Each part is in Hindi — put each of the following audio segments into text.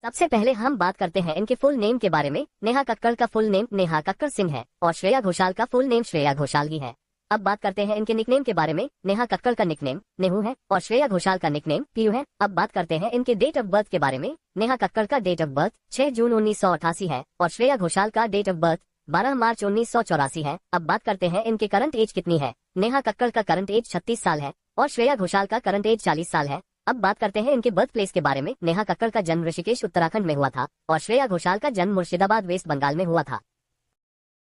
सबसे पहले हम बात करते हैं इनके फुल नेम के बारे में। नेहा कक्कड़ का फुल नेम नेहा कक्कड़ सिंह है और श्रेया घोषाल का फुल नेम श्रेया घोषाल ही है। अब बात करते हैं इनके निकनेम के बारे में। नेहा कक्कड़ का निकनेम नेहू है और श्रेया घोषाल का निकनेम पीयू है। अब बात करते हैं इनके डेट ऑफ बर्थ के बारे में। नेहा कक्कड़ का डेट ऑफ बर्थ 6 जून 1988 है और श्रेया घोषाल का डेट ऑफ बर्थ 12 मार्च 1984 है। अब बात करते हैं इनके करंट एज कितनी है। नेहा कक्कड़ का करंट एज 36 साल है और श्रेया घोषाल का करंट एज 40 साल है। अब बात करते हैं इनके बर्थ प्लेस के बारे में। नेहा कक्कड़ का जन्म ऋषिकेश उत्तराखंड में हुआ था और श्रेया घोषाल का जन्म मुर्शिदाबाद वेस्ट बंगाल में हुआ था।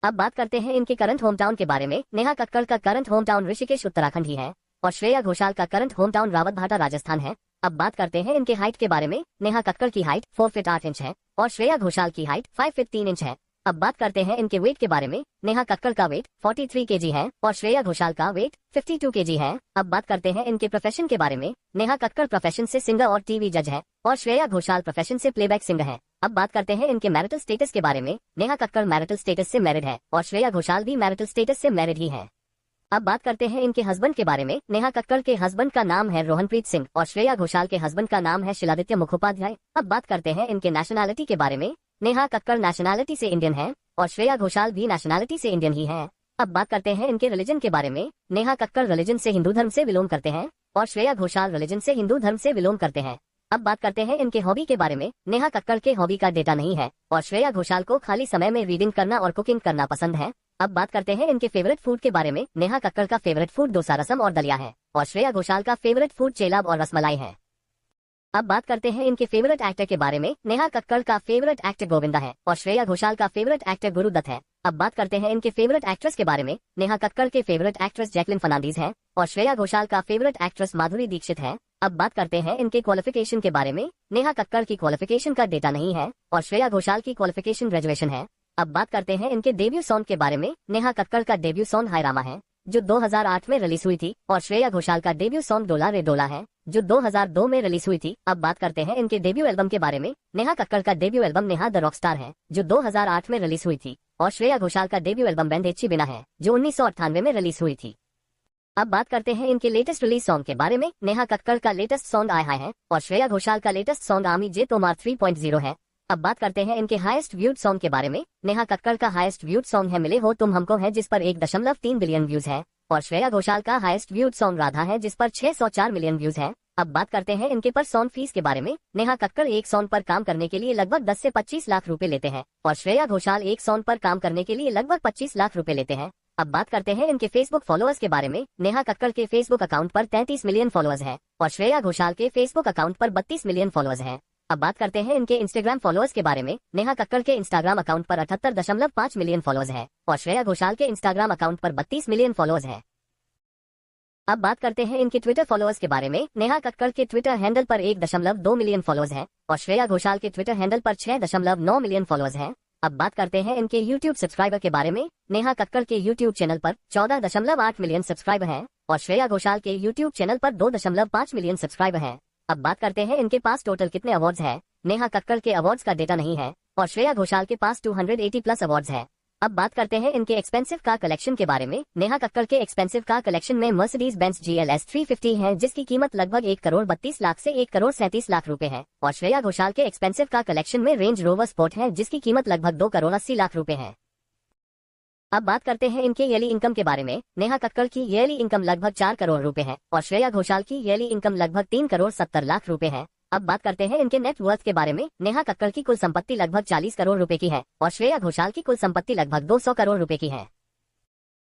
अब बात करते हैं इनके करंट होम टाउन के बारे में। नेहा कक्कड़ का current home town Rishikesh Uttarakhand ही है और श्रेया घोषाल का current home town Rawatbhata Rajasthan है। अब बात करते हैं इनके हाइट के बारे में। नेहा कक्कड़ की हाइट 4 फीट 8 इंच है और श्रेया घोषाल की हाइट 5 फीट 3 इंच है। अब बात करते हैं इनके वेट के बारे में। नेहा कक्कड़ का वेट 43 केजी है और श्रेया घोषाल का वेट 52 केजी है। अब बात करते हैं इनके प्रोफेशन के बारे में। नेहा कक्कड़ प्रोफेशन से सिंगर और टीवी जज है और श्रेया घोषाल प्रोफेशन से प्लेबैक सिंगर है। अब बात करते हैं इनके मैरिटल स्टेटस के बारे में। नेहा कक्कड़ मैरिटल स्टेटस से मैरिड है और श्रेया घोषाल भी मैरिटल स्टेटस से मैरिड ही है। अब बात करते हैं इनके हस्बैंड के बारे में। नेहा कक्कड़ के हस्बैंड का नाम है रोहनप्रीत सिंह और श्रेया घोषाल के हस्बैंड का नाम है शिलादित्य मुखोपाध्याय। अब बात करते हैं इनके नेशनैलिटी के बारे में। नेहा कक्कड़ नेशनैलिटी से इंडियन है और श्रेया घोषाल भी नेशनैलिटी से इंडियन ही है। अब बात करते हैं इनके रिलीजन के बारे में। नेहा कक्कड़ रिलीजन से हिंदू धर्म से बिलोंग करते हैं और श्रेया घोषाल रिलीजन से हिंदू धर्म से बिलोंग करते हैं। अब बात करते हैं इनके हॉबी के बारे में। नेहा कक्कड़ के हॉबी का डेटा नहीं है और श्रेया घोषाल को खाली समय में रीडिंग करना और कुकिंग करना पसंद है। अब बात करते हैं इनके फेवरेट फूड के बारे में। नेहा कक्कड़ का फेवरेट फूड डोसा रसम और दलिया है और श्रेया घोषाल का फेवरेट फूड चेलाब और रसमलाई है। अब बात करते हैं इनके फेवरेट एक्टर के बारे में। नेहा कक्कड़ का फेवरेट एक्टर गोविंदा है और श्रेया घोषाल का फेवरेट एक्टर गुरुदत्त है। अब बात करते हैं इनके फेवरेट एक्ट्रेस के बारे में। नेहा कक्कड़ के फेवरेट एक्ट्रेस जैकलिन फर्नांडीज है और श्रेया घोषाल का फेवरेट एक्ट्रेस माधुरी दीक्षित है। अब बात करते हैं इनके क्वालिफिकेशन के बारे में। नेहा कक्कड़ की क्वालिफिकेशन का डेटा नहीं है और श्रेया घोषाल की क्वालिफिकेशन ग्रेजुएशन है। अब बात करते हैं इनके डेब्यू सॉन्ग के बारे में। नेहा कक्कड़ का डेब्यू सॉन्ग हाय रामा है जो 2008 में रिलीज हुई थी और श्रेया घोषाल का डेब्यू सॉन्ग डोला रे डोला है जो 2002 में रिलीज हुई थी। अब बात करते हैं इनके डेब्यू एल्बम के बारे में। नेहा कक्कड़ का debut album Neha the Rockstar है जो 2008 में रिलीज हुई थी और श्रेया घोषाल का डेब्यू एल्बम बैंडेची बिना है जो 1998 में रिलीज हुई थी। अब बात करते हैं इनके लेटेस्ट रिलीज सॉन्ग के बारे में। नेहा कक्कड़ का लेटेस्ट सॉन्ग आय हाय है और श्रेया घोषाल का लेटेस्ट सॉन्ग आमी जे तोमार 3.0 है। अब बात करते हैं इनके हाईएस्ट व्यूड सॉन्ग के बारे में। नेहा कक्कड़ का हाईएस्ट व्यूड सॉन्ग है मिले हो तुम हमको है जिस पर 1.3 बिलियन व्यूज है और श्रेया घोषाल का हाईएस्ट व्यूड सॉन्ग राधा है जिस पर 604 मिलियन व्यूज है। अब बात करते हैं इनके पर सॉन्ग फीस के बारे में। नेहा कक्कड़ एक सॉन्ग पर काम करने के लिए लगभग 10 से 25 लाख रुपए लेते हैं और श्रेया घोषाल एक सॉन्ग पर काम करने के लिए लगभग 25 लाख रुपए लेते हैं। अब बात करते हैं इनके फेसबुक फॉलोअर्स के बारे में। नेहा कक्कड़ के फेसबुक अकाउंट पर 33 मिलियन फॉलोअर्स हैं और श्रेया घोषाल के फेसबुक अकाउंट पर 32 मिलियन फॉलोअर्स हैं। अब बात करते हैं इनके इंस्टाग्राम फॉलोअर्स के बारे में। नेहा कक्कड़ के इंस्टाग्राम अकाउंट पर 78.5 मिलियन फॉलोअर्स हैं और श्रेया घोषाल के इंस्टाग्राम अकाउंट पर 32 मिलियन फॉलोअर्स हैं। अब बात करते हैं इनके ट्विटर फॉलोअर्स के बारे में। नेहा कक्कड़ के ट्विटर हैंडल पर 1.2 मिलियन फॉलोअर्स हैं और श्रेया घोषाल के ट्विटर हैंडल पर 6.9 मिलियन फॉलोअर्स हैं। अब बात करते हैं इनके यूट्यूब सब्सक्राइबर के बारे में। नेहा कक्कड़ के यूट्यूब चैनल पर 14.8 मिलियन सब्सक्राइबर हैं और श्रेया घोषाल के यूट्यूब चैनल पर 2.5 मिलियन सब्सक्राइबर हैं। अब बात करते हैं इनके पास टोटल कितने अवार्ड्स हैं। नेहा कक्कड़ के अवार्ड्स का डेटा नहीं है और श्रेया घोषाल के पास 280 प्लस अवार्ड्स हैं। अब बात करते हैं इनके एक्सपेंसिव कार कलेक्शन के बारे में। नेहा कक्कड़ के एक्सपेंसिव कार कलेक्शन में मर्सिडीज बेंज GLS 350 है जिसकी कीमत लगभग 1 करोड़ 32 लाख से 1 करोड़ 37 लाख रुपए है और श्रेया घोषाल के एक्सपेंसिव कार कलेक्शन में रेंज रोवर स्पोर्ट है जिसकी कीमत लगभग 2 करोड़ 80 लाख रुपए है। अब बात करते हैं इनके ईयरली इनकम के बारे में। नेहा कक्कड़ की ईयरली इनकम लगभग 4 करोड़ रुपए है और श्रेया घोषाल की ईयरली इनकम लगभग 3 करोड़ 70 लाख रुपए है। अब बात करते हैं इनके नेट वर्थ के बारे में। नेहा कक्कड़ की कुल संपत्ति लगभग 40 करोड़ रुपए की है और श्रेया घोषाल की कुल संपत्ति लगभग 200 करोड़ रुपए की है।